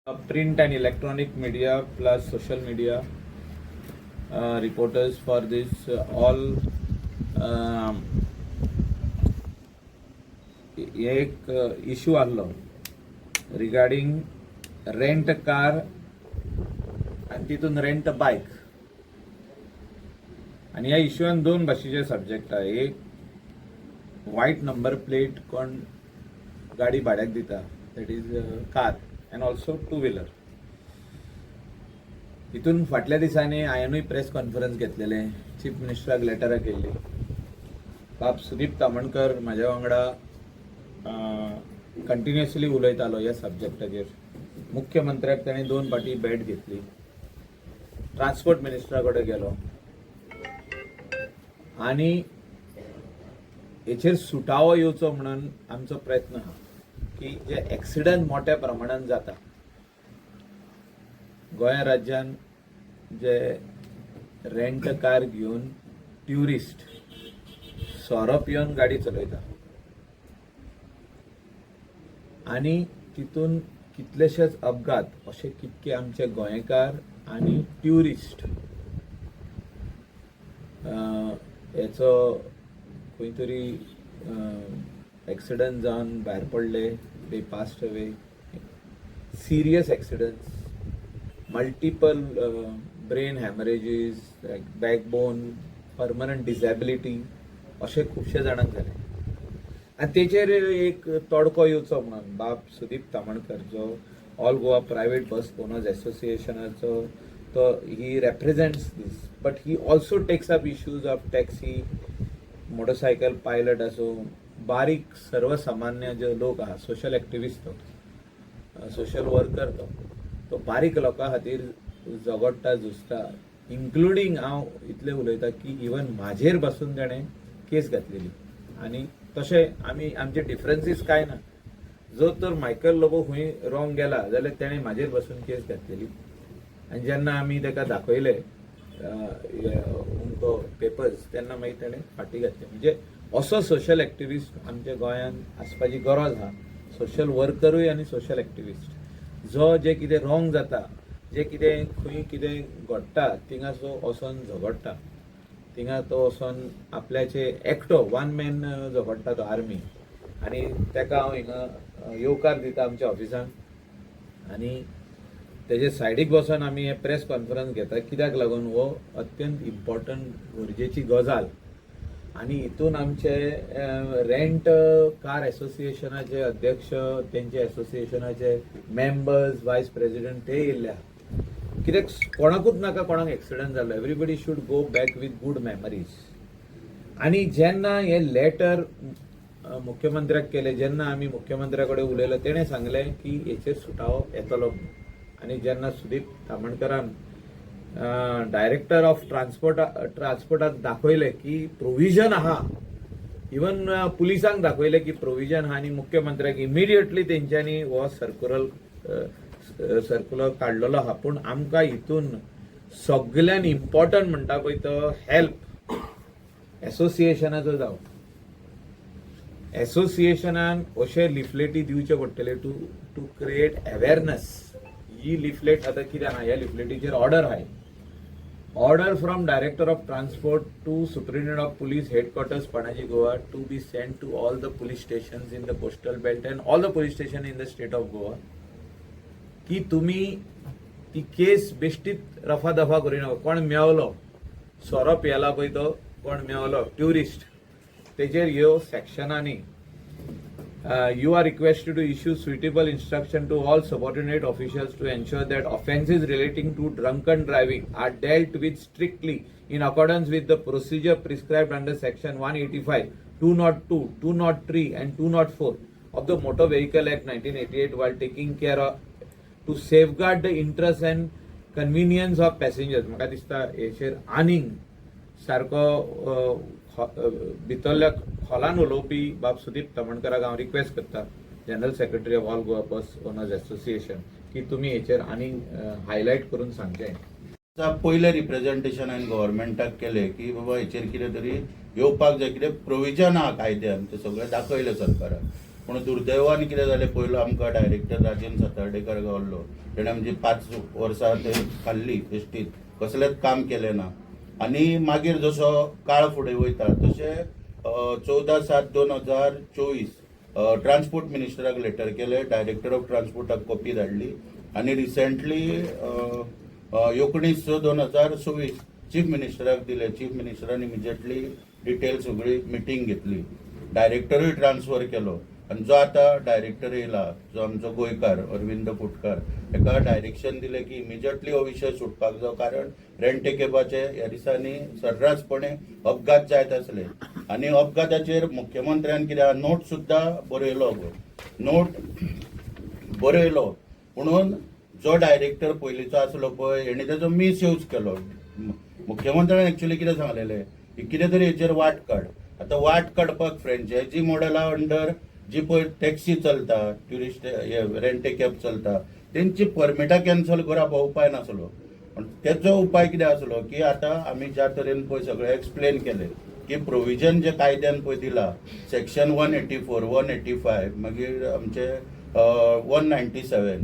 Print and electronic media plus social media reporters for this all एक issue आलो regarding rent car आणि तितून rent bike आणि ह्या इश्यून दोन भाशेचे सब्जेक्ट आहे. एक व्हाईट नंबर प्लेट कोण गाडी भाड्याक दिता that is car and also two wheeler. इथून फाटल्या दिसांनी हांवेंनूय प्रेस कॉन्फरन्स घेतलेले, चीफ मिनिस्टराक लेटरां केल्ली. बाब सुदीप तामणकर म्हाज्या वांगडा कंटिन्युअसली उलयतालो ह्या सब्जेक्टाचेर. मुख्यमंत्र्याक ताणें 2 फावटी भेट घेतली, ट्रान्सपोर्ट मिनिस्टरा कडेन गेलो आनी हेचेर सुटावो येवचो म्हणून आमचो प्रयत्न आहा की जे एक्सिडंट मोठ्या प्रमाणात जाता गोंय राज्यान जे रेंट कार घेवन ट्युरिस्ट सोरो पिवन गाडी चलयता आनी तितून कितलेशेच अपघात अशे कितके आमचे गोंयकार आनी ट्युरिस्ट हेचो खंय तरी एक्सिडंट जावन भायर पडले, they passed away. Serious accidents, multiple brain hemorrhages, like backbone, permanent disability अशे खुबशे जाणांक जाले. आनी तेचेर एक तोडको येवचो म्हणून बाब सुदीप तामणकर जो all Goa private bus owners एसोसिएशनाचो तो he represents this, but he also takes up issues of taxi, motorcycle pilot असो, बारीक सर्वसामान्य जे लोक आहात, सोशल एक्टिविस्ट तो सोशल वर्कर तो बारीक लोकां खातीर झगडटा झुजता, इन्क्लुडींग हांव इतलें उलयता की इवन म्हाजेर बसून ताणें केस घातलेली. आनी तशें आमचे डिफरन्सीस कांय ना. जो तर मायकल लोबो खंय रॉंग गेला जाल्यार ताणें म्हाजेर बसून केस घातलेली. आनी जेन्ना आमी ताका दाखयले उमको पेपर्स तेन्ना मागीर ताणें फाटी घातली. म्हणजे असो सोशल एक्टिविस्ट आमच्या गोंयान आसपाची गरज आहा. सोशल वर्करूय आनी सोशल एक्टिविस्ट जो जे कितें रॉंग जाता, जे कितें खंय कितें घडटा थिंगासो वचोन झगडटा, थिंगा तो वचोन आपल्याचे एकटो वन मॅन झगडटा तो आर्मी. आनी ताका हांव हिंगा येवकार दिता आमच्या ऑफिसान आनी तेजे सायडीक बसून आमी हे प्रेस कॉन्फरन्स घेता. कित्याक लागून हो अत्यंत इम्पॉर्टंट गरजेची गजाल. आनी हितून आमचे रेंट कार एसोसिएशनाचे अध्यक्ष, तेंचे एसोसिएशनाचे मेंबर्स, वायस प्रेसिडेंट ते येयल्ले आहा. कित्याक कोणाकूच नाका कोणाक एक्सिडंट जालो. Everybody should go back with good memories. आनी जेन्ना हे लेटर मुख्यमंत्र्याक केले, जेन्ना आमी मुख्यमंत्र्या कडेन उलयलो, तेणें सांगलें की हेचेर सुटावो येतलो. आनी जेन्ना सुदीप तामणकरान डायरेक्टर ऑफ ट्रान्सपोर्टाक दाखयले की प्रोविजन आहा, इवन पुलिसांक दाखयले की प्रोविजन आहा, आनी मुख्यमंत्र्याक इमिडिएटली तेंच्यांनी हो सर्क्युलर काडलेलो आहा. पूण आमकां हितून सगळ्यान इम्पॉर्टंट म्हणटा पळय तो हेल्प एसोसिएशनाचो जावं. एसोसिएशनान अशे लिफलेटी दिवचे पडटले टू क्रिएट अवेरनेस. ही लिफलेट आतां कितें आहा, ह्या लिफलेटीचेर ऑर्डर आहाय. Order from director of transport to superintendent of police headquarters Panaji Goa to be send to all the police stations in the coastal belt and all the police station in the state of Goa की तुमी ती केस बेश्टीत रफा दफा करूं नाका. कोण मेवलो, सोरो पियेला पळय तो कोण मेवलो ट्युरिस्ट, तेजेर ह्यो सेक्शनांनी you are requested to issue suitable instruction to all subordinate officials to ensure that offences relating to drunken driving are dealt with strictly in accordance with the procedure prescribed under section 185, 202, 203 and 204 of the Motor Vehicle Act 1988 while taking care of to safeguard the interests and convenience of passengers. म्हाका दिसता हेचेर आनीक सारको भितरल्या खोलान उलोवपी बाब सुदीप तामणकराक हांव request करता, general secretary of all Goa bus owners association, की तुमी हेचेर आनी हायलायट करून सांगचें. पयले रिप्रेझेंटेशन हांवें गव्हर्मेंटाक केले की बाबा हेचेर कितें तरी येवपाक जाय, कितें प्रोविजन आहा कायद्यान ते सगळें दाखयलें सरकाराक. पूण दुर्दैवान कितें जालें, पयलो आमकां डायरेक्टर राजेंद्र सातार्डेकर गावल्लो, तेणें आमची 5 वर्सां थंय खाल्ली एसटीत, कसलेंच काम केलें ना. आनी मागीर जसो काळ फुडें वयता तशें 14/7/2024 ट्रान्सपोर्ट मिनिस्टराक लेटर केलें, डायरेक्टर ऑफ ट्रान्सपोर्टाक कॉपी धाडली, आनी रिसेंटली 19/6/2026 चीफ मिनिस्टराक दिले. चीफ मिनिस्टरान इमिजिएटली डिटेल सगळी मिटींग घेतली, डायरेक्टरूय ट्रान्सफर केलो, आनी जो आतां डायरेक्टर येयला, जो आमचो गोंयकार अरविंद कुटकार, हेका डायरेक्शन दिलें की इमिजिएटली हो विशय सुटपाक जाय, कारण रेंट ए कॅबाचे ह्या दिसांनी सर्रासपणे अपघात जायत आसले. आनी अपघाताचेर मुख्यमंत्र्यान कितें नोट सुद्दां बरयलो, म्हणून जो डायरेक्टर पयलींचो आसलो पळय, हेणे तेजो मिसयूज केलो. मुख्यमंत्र्यान एक्चुअली कितें सांगलेलें की कितें तरी हेचेर वाट काड. आतां वाट काडपाक फ्रँचायझी मॉडेला अंडर जी पळय टॅक्सी चलता, ट्युरिस्ट रेंट ए कॅब चलता, तेंची परमिटां कॅन्सल करप हो उपाय नासलो. पण तेचो उपाय कितें आसलो की आतां आमी ज्या तरेन पळय सगळें एक्सप्लेन केलें की प्रोविजन जे कायद्यान पळय दिला, सेक्शन 184, 185, मागीर आमचे 197,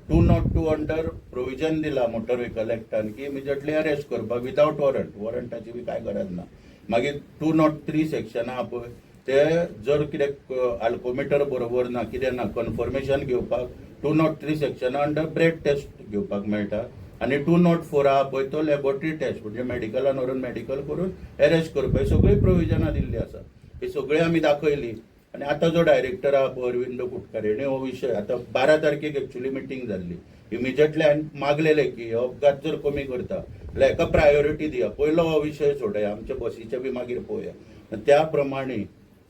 202 अंडर प्रोविजन दिला मोटर व्हेकल एक्टान की इमिजिएटली अरेस्ट करपाक विदाउट वॉरंटाची बी कांय गरज ना. मागीर 203 सेक्शन आहा पळय, ते जर कितें आल्कोमिटर बरोबर ना, कितें ना, कन्फर्मेशन घेवपाक 203 सेक्शन अंडर ब्रेड टेस्ट घेवपाक मेळटा. आनी 204 आहा पळय तो लॅबोरेटरी टेस्ट, म्हणजे मेडिकलान व्हरून मेडिकल करून अरेस्ट करपाक सगळी प्रोविजनां दिल्ली आसा. ही सगळी आमी दाखयली. आनी आतां जो डायरेक्टर आहा पळय अरविंद कुटकार, हेणे हो विशय आतां 12 तारखेक एक्चुअली मिटींग जाल्ली. इमिजिएटली हांवें मागलेलें की हो अपघात जर कमी करता जाल्यार हेका प्रायोरिटी दिया, पयलो हो विशय सोडया, आमच्या बसीचे बी मागीर पळोवया. त्या प्रमाणे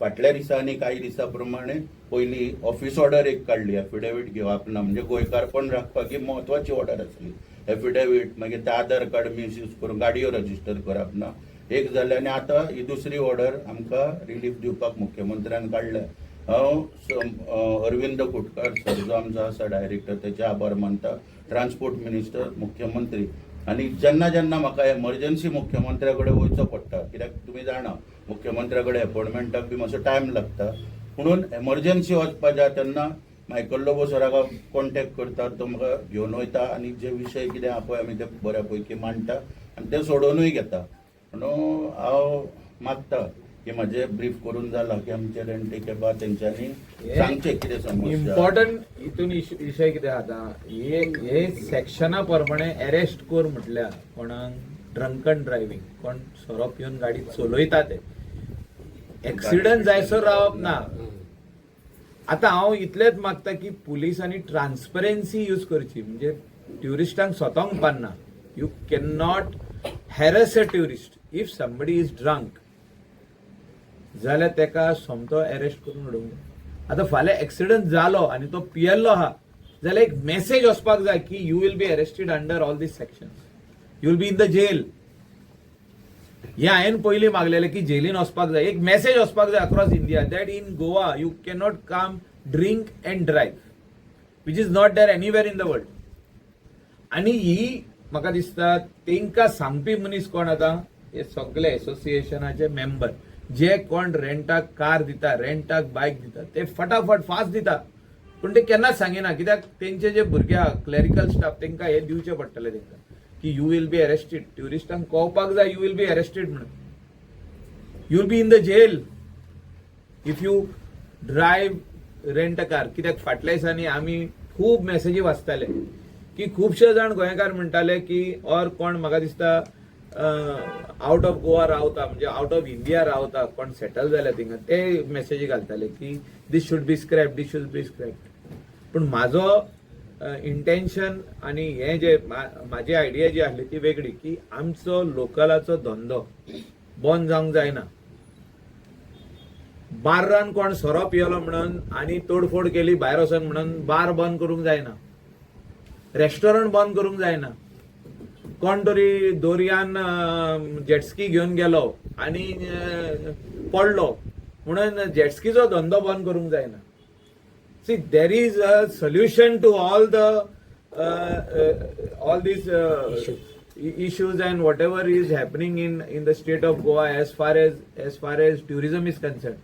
फाटल्या दिसांनी कांय दिसां प्रमाणे पयली ऑफिस ऑर्डर एक काडली, एफिडेवीट घेवप ना, म्हणजे गोंयकारपण राखपाक ही म्हत्वाची ऑर्डर आसली. एफिडेवीट, मागीर ते आधार कार्ड मिसयूज करून गाडयो रजिस्टर करप ना, एक जालें. आनी आतां ही दुसरी ऑर्डर आमकां रिलीफ दिवपाक मुख्यमंत्र्यान काडल्या. हांव अरविंद कुटकार सर जो आमचो आसा डायरेक्टर, तेचे आभार मानता, ट्रान्सपोर्ट मिनिस्टर, मुख्यमंत्री. आनी जेन्ना जेन्ना म्हाका एमर्जन्सी मुख्यमंत्र्या कडेन वयचो पडटा, कित्याक तुमी जाणा मुख्यमंत्र्या कडेन अपॉयंटमेंटाक बी मातसो टायम लागता, म्हणून एमर्जन्सी वचपा जाय तेन्ना मायकल लोबो सराक कॉन्टॅक्ट करता, तो म्हाका घेवन वयता आनी जे विशय कितें आहा पळय आमी ते बऱ्या पैकी मांडटा आनी ते सोडोनूय घेता. म्हणून हांव मागता की म्हाजें ब्रीफ करून जाला की आमचे रेंट ए कॅबा तेंच्यांनी सांगचें कितें समस्या. इम्पॉर्टंट हितून विशय कितें आतां, हे सेक्शना प्रमाणे अरेस्ट कर म्हटल्यार कोणाक ड्रंकन ड्रायव्हिंग, कोण सोरो पिवन गाडी चलयता ते, एक्सिडंट जायसर रावप ना. आतां हांव इतलेंच मागता की पुलिसांनी ट्रान्सपरन्सी यूज करची, म्हणजे ट्युरिस्टांक स्वताक बांदना. You can not harass a tourist. If somebody is drunk जाल्यार तेका सोमतो अरेस्ट करून उडोवंक. आतां फाल्यां एक्सिडंट जालो आनी तो पियेल्लो आहा जाल्यार एक मेसेज वचपाक जाय की you will be arrested under all these sections, you will be in the jail. हे हांवें पयलीं मागलेलें की जेलीन वचपाक जाय, एक मेसेज वचपाक जाय across India that in Goa you can not come drink and drive, which is not there anywhere in the world. आनी ही म्हाका दिसता तेंकां सांगपी मनीस कोण आतां, हे सगळे एसोसिएशनाचे मेंबर, जे कोण रेंटाक कार दिता, रेंटाक बायक दिता, ते फटाफट फास्ट दिता, पूण ते केन्नाच सांगिना. कित्याक तेंचे जे भुरगे आहा क्लॅरिकल स्टाफ, तेंकां हे दिवचे पडटले तेंकां की यू विल बी अरेस्टेड. ट्युरिस्टांक कळपाक जाय यू विल बी अरेस्टेड म्हणून, you will be in the jail if you drive rent a car. कित्याक फाटल्या दिसांनी आमी खूब मेसेजी वाचताले की खुबशे जाण गोंयकार म्हणटाले की ऑर कोण म्हाका दिसता आउट ऑफ गोवा रावता, म्हणजे आउट ऑफ इंडिया रावता, कोण सेटल जाल्या थिंगा, ते मेसेजी घालताले की this should be scrap, this should be scrap. पूण म्हाजो इंटेन्शन आनी हे जे म्हाजी आयडिया जी आसली ती वेगळी, की आमचो लोकलाचो धंदो बंद जावंक जायना. बार्रान कोण सोरो पियलो म्हणून आनी तोडफोड केली भायर वचून म्हणून बार बंद करूंक जायना, रेस्टॉरंट बंद करूंक जायना. कोण तरी दोरयान जेटस्की घेवन गेलो आनी पडलो म्हणून जेटस्कीचो धंदो बंद करूंक जायना. See, there is a solution to all these issues and whatever is happening in the state of Goa as far as tourism is concerned.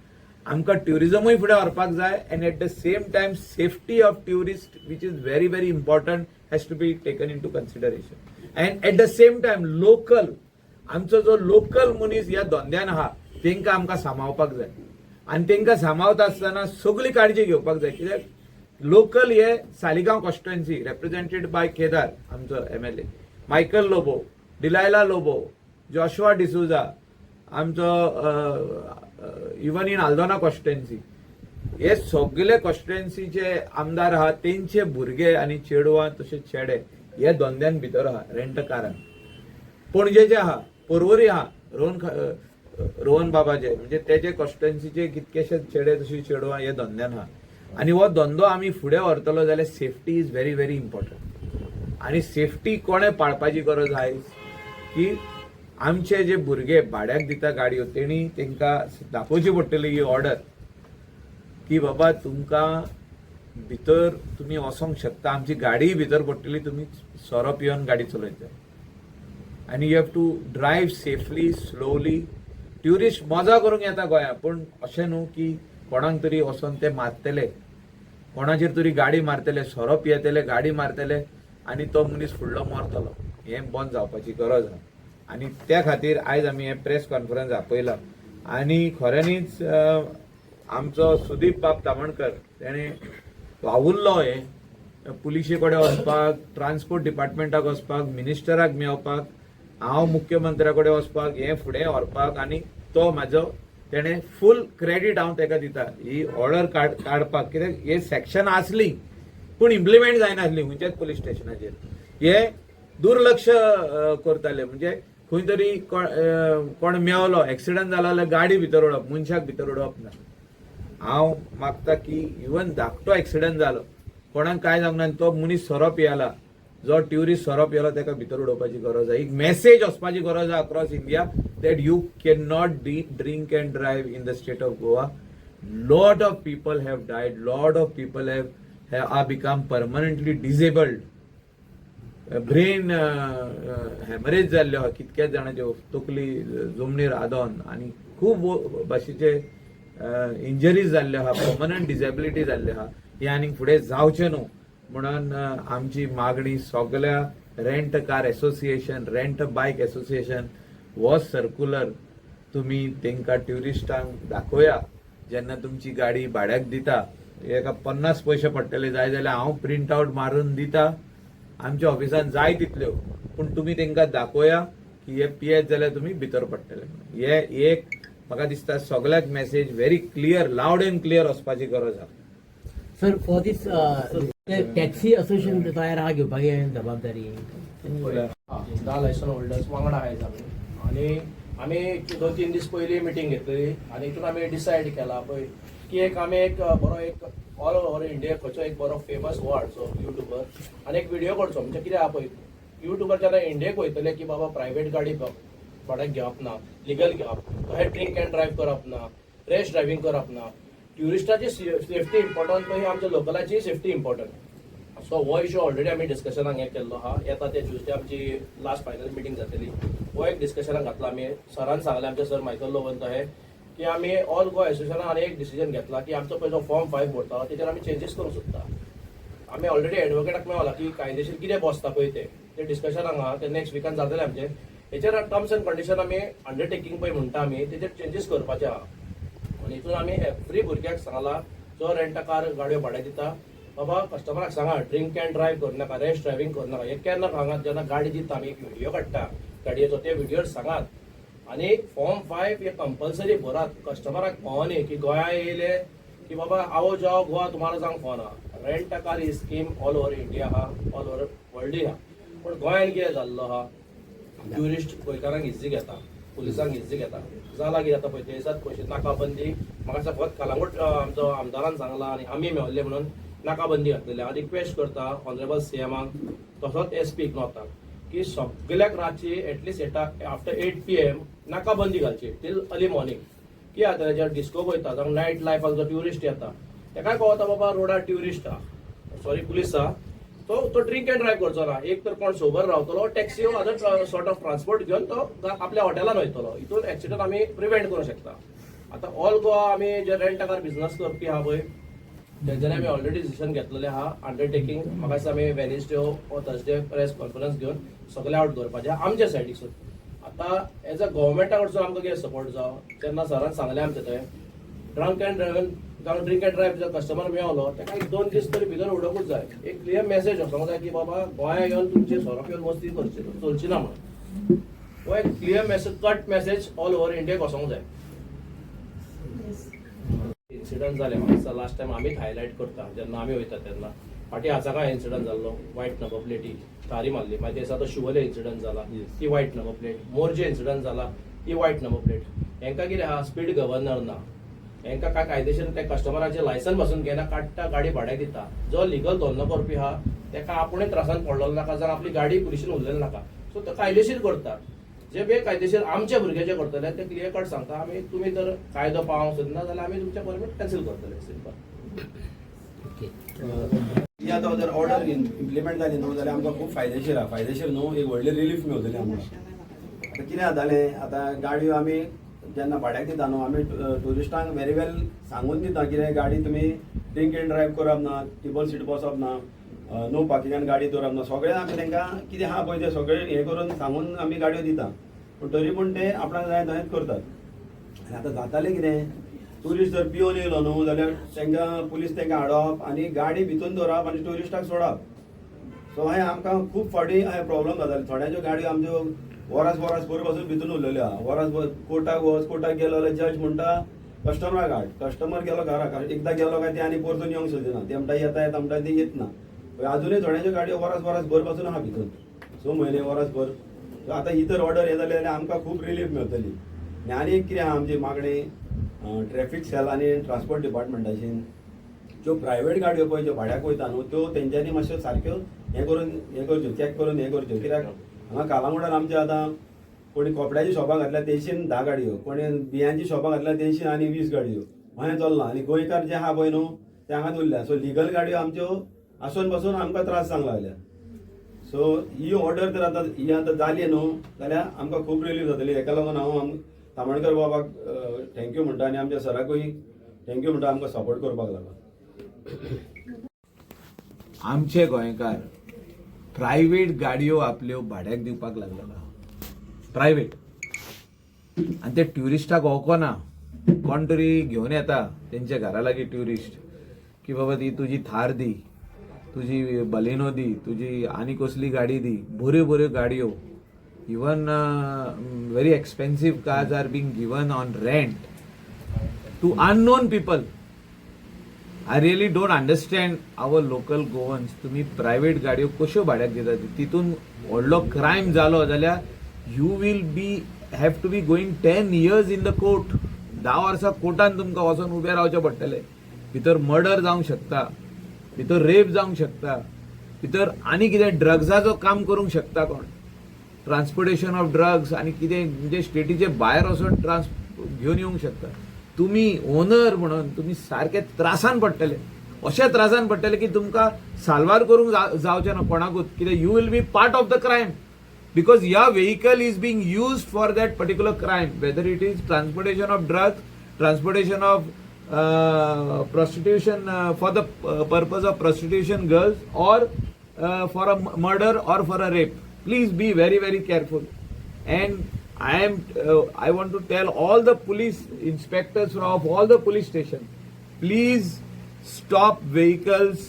आमकां ट्युरिजमूय फुडें व्हरपाक जाय and at the same time safety of tourist which is very very important has to be taken in to consideration and at the same time local आमचो जो local मनीस ह्या धंद्यान आहा तांकां आमकां सांबाळपाक जाय आनी तांकां सांबाळता आसतना सगळी काळजी घेवपाक जाय कित्याक लोकल हे Saligao constituency represented by Kedar आमचो MLA, Michael Lobo, Delilah Lobo, Joshua D'Souza, आमचो इवन इन आल्दोना कॉन्स्टिट्युएन्सी, हे सगळे कॉन्स्टिट्युएन्सीचे आमदार आहा तेंचे भुरगे आनी चेडवां तशेंच चेडे हे धंद्यान भितर आहा रेंट कारान. पणजेचे आहा, पर्वरी आहा, रोहन बाबाचे म्हणजे तेचे कॉन्स्टिट्युएन्सीचे कितकेशेच चेडे तशी चेडवां हे धंद्यान आहा आनी हो धंदो आमी फुडें व्हरतलो जाल्यार safety is very very important आनी सेफ्टी कोणें पाळपाची गरज आहा की आमचे जे भुरगे भाड्याक दिता गाडयो तेणी तांकां दाखोवची पडटली ही ऑर्डर की बाबा तुमकां भितर तुमी वचोंक शकता, आमची गाडी भितर पडटली, तुमी सोरो पिवन गाडी चलयता आनी you have to drive safely slowly. Tourist मजा करूंक येता गोंया पूण अशें न्हू की कोणाक तरी वचोन ते मारतले, कोणाचेर तरी गाडी मारतले, सोरो पियेतले, गाडी मारतले आनी तो मनीस फुडलो मरतलो. हें बंद जावपाची गरज आहा आनी त्या खातीर आयज आमी हें प्रेस कॉन्फरन्स आपयलां आनी खऱ्यांनीच आमचो सुदीप बाब तामणकर तेणें वावुरलो हें पुलिशे कडेन वचपाक, ट्रान्सपोर्ट डिपार्टमेंटाक वचपाक, मिनिस्टराक मेळपाक, हांव मुख्यमंत्र्या कडेन वचपाक, हें फुडें व्हरपाक आनी तो म्हाजो तेणें फूल क्रेडीट हांव ताका दिता ही ऑर्डर काडपाक कित्याक हे सेक्शन आसली पूण इम्प्लिमेंट जायनासली खंयच्याच पुलीस स्टेशनाचेर. हे दुर्लक्ष करताले म्हणजे खंय तरी कोण मेवलो, एक्सिडंट जालो जाल्यार गाडी भितर उडोवप, मनशाक भितर उडोवप ना. हांव मागता की इवन धाकटो एक्सिडंट जालो कोणाक काय जावंक ना तो मनीस सोरो पियेला, जो ट्युरिस्ट सोरो पियेलो ताका भितर उडोवपाची गरज आहा. एक मेसेज वचपाची गरज आहा across India that you cannot drink and drive in the state of Goa. Lot of people have died, lot of people have become permanently disabled. Brain hemorrhage जाल्ले आहा कितकेच जाणांच्यो तकली जमनीर आदोन आनी खूब भाशेचे इंजरीज जाल्ले आहा, पर्मनंट डिसेबिलिटी जाल्ले आहा. हे आनीक फुडें जावचें न्हू म्हणून आमची मागणी सगळ्या रेंट कार एसोसिएशन, रेंट बायक एसोसिएशन हो सर्क्युलर तुम्ही तांकां ट्युरिस्टांक दाखोवया. जेन्ना तुमची गाडी भाड्याक दिता एका 50 पयशे पडटले जाय जाल्यार हांव प्रिंट आवट मारून दिता आमच्या ऑफिसान जाय तितल्यो, पूण तुमी तांकां दाखोवया की हे पियेत जाल्यार तुमी भितर पडटले. हे एक म्हाका दिसता सगळ्याक message very clear, loud and clear वचपाची गरज आहा. Sir for these taxi association तयार आहा घेवपाक जबाबदारी 10 लायसन होल्डर्स वांगडा आयज आनी आमी 2-3 दीस पयलीं मिटींग घेतली आनी हितून आमी डिसायड केला पळय की आमी एक बरो एक ऑल ओव्हर इंडिया खंयचो एक बरो फेमस हो हाडचो युट्यूबर आनी एक व्हिडिओ करचो. म्हणजे कितें आहा पळय युट्यूबर जेन्ना इंडियेक वयतले की बाबा प्रायवेट गाडी भाड्याक घेवप ना, लिगल घेवप, हे ड्रिंक एंड ड्रायव्ह करप ना, रेश ड्रायव्हिंग करप ना, ट्युरिस्टाची सेफ्टी इम्पॉर्टंट तशी आमच्या लोकलाची सेफ्टी इम्पॉर्टंट. सो हो इश्यू ऑलरेडी आमी डिस्कशनाक हें केल्लो आहा. येता ते ट्युजडे आमची लास्ट फायनल मिटींग जातली. हो एक डिस्कशनाक घातला आमी. सरान सांगलें आमचे सर मायकल लोबन हे की आमी ऑल गोवा एसोसिएशनान आनी एक डिसिजन घेतला की आमचो पळय जो फॉर्म 5 भरता तेचेर आमी चेंजीस करूंक सोदता. आमी ऑलरेडी एडवोकेटाक मेळला की कायदेशीर कितें बसता पळय ते डिस्कशनाक आहा ते नेक्स्ट विकान जातले आमचे. हेचेर टर्म्स एंड कंडिशन आमी अंडरटेकींग पळय म्हणटा आमी तेचेर चेंजीस करपाचे आहा. आनी हितून आमी एव्हरी भुरग्याक सांगला जो रेंट कार गाडयो भाड्याक दिता बाबा कस्टमराक सांगा ड्रिंक एंड ड्रायव्ह करूं नाका, रेश ड्रायव्हिंग करूं नाका. हे केन्ना सांगात जेन्ना गाडी दिता आमी एक व्हिडिओ काडटा गाडयेचो ते व्हिडिओर सांगात. आनी फॉर्म 5 हे कंपल्सरी भरात. कस्टमराक कळोनी की गोंया येयले की बाबा आओ जाओ गोवा तुम्हाला सांग फोन आहा. रेंट कार ही स्कीम ऑल ओव्हर इंडिया आहा, ऑल ओव्हर वर्ल्ड आहा. पूण गोंयान कितें जाल्लो आहा ट्युरिस्ट गोंयकारांक इज्जी घेता, पुलिसांक इज्जी घेता. जाला कितें जाता पळय ते दिसात पयशे नाकाबंदी म्हाका दिसता फक्त कालांगूट आमचो आमदारान सांगला आनी आमी मेळ्ळे म्हणून नाकाबंदी घातलेली. हांव रिक्वेस्ट करता ऑनरेबल सीएमाक तसोच एसपीक नॉर्थाक की सगळ्याक रातची एटलिस्ट आफ्टर 8 PM नाकाबंदी घालची टील अर्ली मॉर्निंग. कितें जाता तेजेर डिस्को वयता जावं नायट लायफाक जो ट्युरिस्ट येता तेकाय कळटा बाबा रोडार ट्युरिस्ट आहा, सॉरी पुलीस आहा, तो ड्रिंक एंड ड्रायव्ह करचो ना. एक तर कोण सोबर रावतलो taxi other sort of transport घेवन तो आपल्या हॉटेलान वयतलो. हितून एक्सिडंट आमी प्रिव्हेंट करूंक शकता. आतां ऑल गोवा आमी जे रेंट कार बिझनेस करपी आहा पळय तेंच्यांनी आमी ऑलरेडी डिसिजन घेतलेलें आहा अंडरटेकिंग म्हाका दिसता आमी वेनेसडे ओ थर्सडे प्रेस कॉन्फरन्स घेवन सगळे आउट दवरपाचें आमच्या सायडीसून. आतां एज अ गव्हर्मेंटा कडसून आमकां कितें सपोर्ट जावं तेन्ना सरान सांगलें आमचें थंय ड्रंक एंड ड्रायव्हन जावं ड्रिंक एंड ड्रायव्ह जर कस्टमर मेळलो ताका एक 2 दीस तरी भितर उडोवंकूच जाय. एक क्लियर मेसेज वचोंक जाय की बाबा गोंयांत येवन तुमची सोरो पिवन मस्ती करची चलची ना म्हणून. हो एक clear message cut message all over इंडियाक वचोंक जाय. इन्सिडंट जाले म्हाका दिसता लास्ट टायम आमीच हायलायट करता जेन्ना आमी वयता तेन्ना फाटीं हाचाकाय इन्सिडंट जाल्लो वायट नंबर प्लेटी तारी मारली मागीर ते दिसा तो शुवले इन्सिडंट जाला ती वायट नंबर प्लेट मोर्जे इन्सिडंट जाला ती वायट नंबर प्लेट. हेंकां कितें आहा स्पीड गव्हर्नर ना हेंकां काय कायदेशीर त्या कस्टमराचें लायसन पासून घेना काडटा गाडी भाड्याक दिता. जो लिगल धंदो करपी आहा तेका आपुणूय त्रासान पडलेलो नाका जावं आपली गाडी पुलिशेन उरलेली नाका सो तो कायदेशीर करता. जे बेकायदेशीर आमचे भुरगे जे करतले ते क्लियर कट सांगता आमी तुमी जर कायदो पाळोवंक सोदना जाल्यार आमी तुमचे परमीट कॅन्सल करतले सिंपल. ही आतां जर ऑर्डर इम्प्लिमेंट जाली न्हू जाल्यार आमकां खूब फायदेशीर आहा. फायदेशीर न्हू एक व्हडली रिलीफ मेळटली आमकां. आतां कितें जातालें आतां गाडयो आमी जेन्ना भाड्याक दिता न्हू आमी टुरिस्टांक वेरी वेल सांगून दिता कितें गाडी तुमी ड्रिंक एंड ड्रायव्ह करप ना टेबल सीट बसप ना नो पार्किंगान गाडी दवरप ना सगळें आमी तांकां कितें आहा पळय तें सगळें हें करून सांगून आमी गाडयो दिता. पूण तरी पूण ते आपणाक जाय तशेंच करतात. आनी आतां जातालें कितें ट्युरिस्ट जर पिवन येयलो न्हू जाल्यार तांकां पुलीस तांकां हाडप आनी गाडी भितून दवरप आनी ट्युरिस्टाक सोडप. सो हें आमकां खूब फावटी हें प्रॉब्लम जाताले. थोड्यांच्यो गाडयो आमच्यो वरास भर पासून भितून उरलेल्यो आहा. वरास भर कोर्टाक गेलो जाल्यार जज म्हणटा कस्टमराक हाड. कस्टमर गेलो घरा एकदां गेलो काय ते आनी परतून येवंक सोदिना ते म्हणटा येता म्हणटा ते येत ना. अजूनय थोड्यांच्यो गाडयो वरास भर पासून आहा भितून 6 म्हयने वरास भर. सो आतां ही तर ऑर्डर हें जाली जाल्यार आमकां खूब रिलीफ मेळटली. आनी एक कितें आहा आमची मागणी ट्रॅफिक सेल आनी ट्रान्सपोर्ट डिपार्टमेंटाची ज्यो प्रायवेट गाडयो पळय ज्यो भाड्याक वयता न्हू त्यो तेंच्यांनी मातश्यो सारक्यो हें करच्यो चॅक करून हें करच्यो. कित्याक हांगा कालांगुडार आमचे आतां कोणी कपड्याची शॉपां घातल्या 310 गाडयो कोणी बियांची शॉपां घातल्या 300 आनी 20 गाडयो हें चलना. आनी गोंयकार जे आहा पळय न्हू ते हांगाच उरल्या. सो लिगल गाडयो आमच्यो आसून पासून आमकां त्रास जावंक लागल्या. सो ही ऑर्डर जर आतां जाली न्हू जाल्यार आमकां खूब रिलीफ जातली. हेका लागून हांव तामणकर बाबाक थँक्यू म्हणटा आनी आमच्या सराकूय थँक्यू म्हणटा आमकां सपोर्ट करपाक लागून. आमचे गोंयकार प्रायवेट गाडयो आपल्यो भाड्याक दिवपाक लागलेलो प्रायवेट आनी ते ट्युरिस्टाक वळखना. कोण तरी घेवन येता तेंच्या घरा लागीं ट्युरिस्ट की बाबा ती तुजी थार दी तुजी बलेनो दी तुजी आनी कसली गाडी दी. बऱ्यो गाडयो even very expensive cars are being given on rent to unknown people. I really don't understand our local Goans. तुम्ही प्रायवेट गाडयो कश्यो भाड्याक दितात. तितून व्हडलो क्रायम जालो जाल्यार you will have to be going 10 years in the court. 10 वर्सां कोर्टान तुमकां वचून उबें रावचें पडटलें. भितर मर्डर जावंक शकता भितर रेप जावंक शकता भितर आनी कितें ड्रग्साचो काम करूंक शकता कोण ट्रान्सपोर्टेशन ऑफ ड्रग्स आनी कितें म्हणजे स्टेटीचे भायर वचून घेवन येवंक शकता. तुमी ओनर म्हणून तुमी सारके त्रासान पडटले. अशें त्रासान पडटले की तुमकां साल्वार करूंक जावचें ना कोणाकूच. कितें you will be part of the crime because your vehicle is being used for that particular crime, whether it is transportation of drugs, transportation of prostitution for the purpose of prostitution girls, or for a murder or for a rape. Please be very very careful. And I want to tell all the police inspectors of all the police stations, please stop vehicles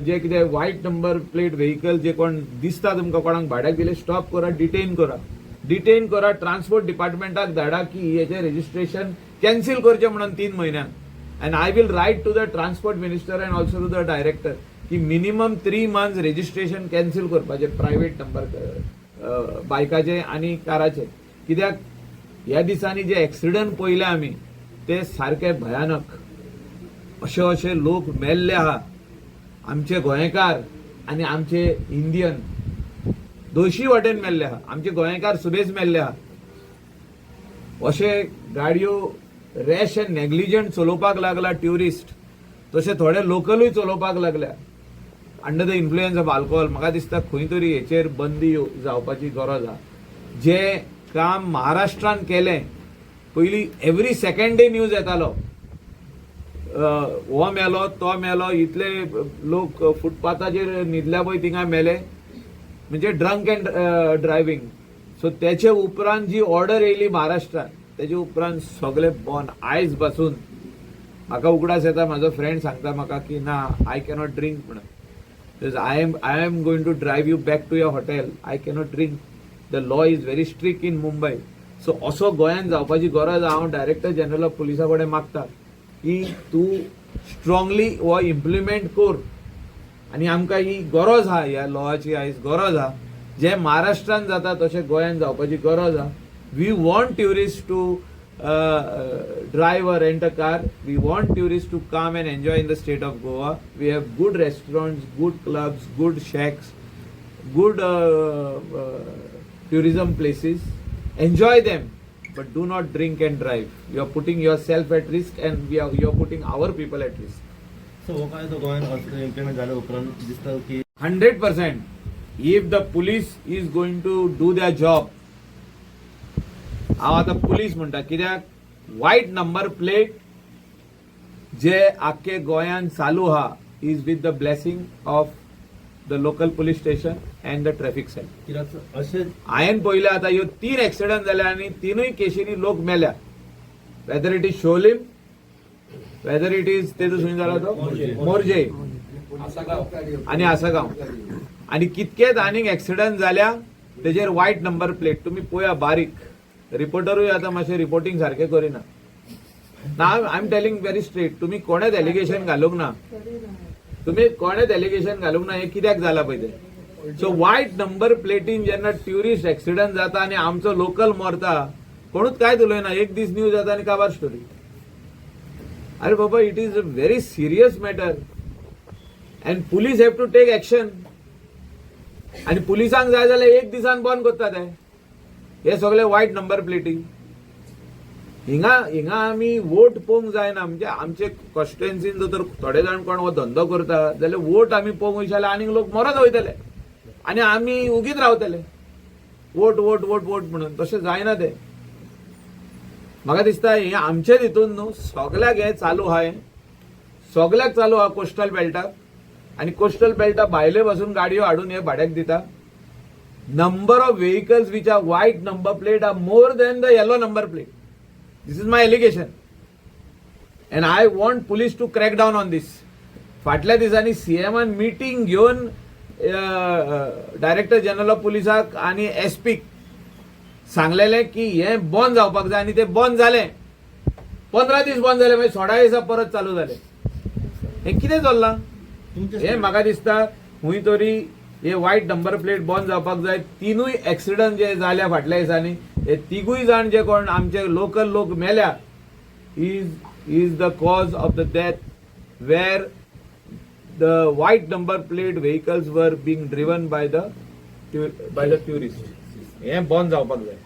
जे कितें white number plate vehicle जे कोण दिसता तुमकां कोणाक भाड्याक दिले stop करा detain करा ट्रान्सपोर्ट डिपार्टमेंटाक धाडा की हेचे रजिस्ट्रेशन कॅन्सील करचें म्हणून 3 म्हयन्यान. And I will write to the transport minister and also to the director की मिनिमम 3 months रजिस्ट्रेशन कॅन्सील करपाचे प्रायवेट नंबर बायकाचे आनी काराचे. कित्याक ह्या दिसांनी जे एक्सिडंट पळयले आमी ते सारके भयानक. अशे लोक मेल्ले आहा आमचे गोंयकार आनी आमचे इंडियन दोशी वाटेन मेल्ले आहा. आमचे गोंयकार सुबेज मेल्ले आहा. अशे गाडयो रॅश एंड नेग्लिजंट चलोवपाक लागला ट्युरिस्ट. तशे थोडे लोकलूय चलोवपाक लागल्या under the influence of alcohol. म्हाका दिसता खंय तरी हेचेर बंदी जावपाची गरज आहा. जे काम महाराष्ट्रान केलें पयलीं एवरी सेकंड डे न्यूज येतालो हो मेलो तो मेलो, इतले लोक फुटपाथाचेर न्हिदल्या पळय थिंगा मेले, म्हणजे ड्रंक अँड ड्रायव्हिंग. सो त्याचे उपरांत जी ऑर्डर येयली महाराष्ट्रात, त्याचे उपरांत सगळे बंद. आयज पासून म्हाका उगडास येता, म्हाजो फ्रेंड सांगता म्हाका की ना, आय कॅनॉट ड्रिंक म्हणून. I am going to drive you back to your hotel, I cannot drink. The law is very strict in Mumbai. So असो गोंयांत जावपाची गरज हांव डायरेक्टर जनरल ऑफ पुलिसा कडेन मागता की तूं स्ट्रॉंगली हो इम्प्लिमेंट कर. आनी आमकां ही गरज आहा, ह्या लॉची आयज गरज आहा. जे महाराष्ट्रान जाता तशें गोंयांत जावपाची गरज आहा. We want tourist to drive or rent a car. We want tourists to come and enjoy in the state of Goa. We have good restaurants, good clubs, good shacks, good tourism places. Enjoy them, but do not drink and drive. You are putting yourself at risk, and you are putting our people at risk. So हो काय तो गोंयांत असं implement झाल्या उपरांत दिसता की 100%. If the police is going to do their job, हांव आतां पुलीस म्हणटा, कित्याक व्हायट नंबर प्लेट जे आख्खे गोंयांत चालू आहा is with the blessing of the local police station and the traffic cell. कित्याक अशें हांवें पळयलें आतां ह्यो 3 एक्सिडंट जाल्या आनी 3 केशींनी लोक मेल्या. वेदर इट इज शोलीम, वेदर इट इज तेजो खंय जालो तो मोर्जे आनी आसागांव, आनी कितकेच आनीक एक्सिडंट जाल्या तेजेर व्हायट नंबर प्लेट. तुमी पळया बारीक. रिपोर्टरूय आता मातशें रिपोर्टिंग सारकें करिना. ना I am telling very straight, तुम्ही कोणेच एलिगेशन घालूंक ना, तुम्ही कोणेच एलिगेशन घालूंक ना. हे कित्याक जाला पळय ते. सो व्हायट नंबर प्लेटीन जेन्ना ट्युरिस्ट एक्सिडंट जाता आनी आमचो लोकल मरता, कोणूच कांयच उलयना. एक दीस न्यूज जाता आनी काबार स्टोरी. अरे बाबा, it is a very serious matter and police have to take action. आनी पुलिसांक जाय जाल्यार एक दिसान बंद करता ते हे सगळे व्हायट नंबर प्लेटी. हिंगा आमी वोट पळोवंक जायना. म्हणजे आमचे कॉन्स्टिट्युएन्सीन जर थोडे जाण कोण हो धंदो करता जाल्यार वोट आमी पळोवंक वयशाले आनीक लोक मरत वयतले आनी आमी उगीच रावतले वोट वोट वोट वोट म्हणून. तशें जायना ते. म्हाका दिसता हे आमचेच हितून न्हू, सगळ्याक हे चालू आहा. सगळ्याक चालू आहा कोस्टल बेल्टाक. आनी कोस्टल बेल्टा भायले पासून गाडयो हाडून हे भाड्याक दिता. Number of vehicles which are white number plate are more than the yellow number plate. This is my allegation. And I want police to crack down on this. फाटल्या दिसांनी सीएमान मीटिंग घेऊन डायरेक्टर जनरल ऑफ पुलिसाक आणि एसपीक सांगलेले की हे बंद जावपाक जाय आनी ते बंद झाले. 15 दीस बंद झाले, मागीर 16 दिसा परत चालू झाले. हे कितें चल्लां? हे म्हाका दिसता खंय तरी हे व्हायट नंबर प्लेट बंद जावपाक जाय. 3 एक्सिडंट जे जाल्या फाटल्या दिसांनी, हे 3 जाण जे कोण आमचे लोकल लोक मेल्या is the cause of the death where the white number plate vehicles are being driven by the tourist. हे बंद जावपाक जाय.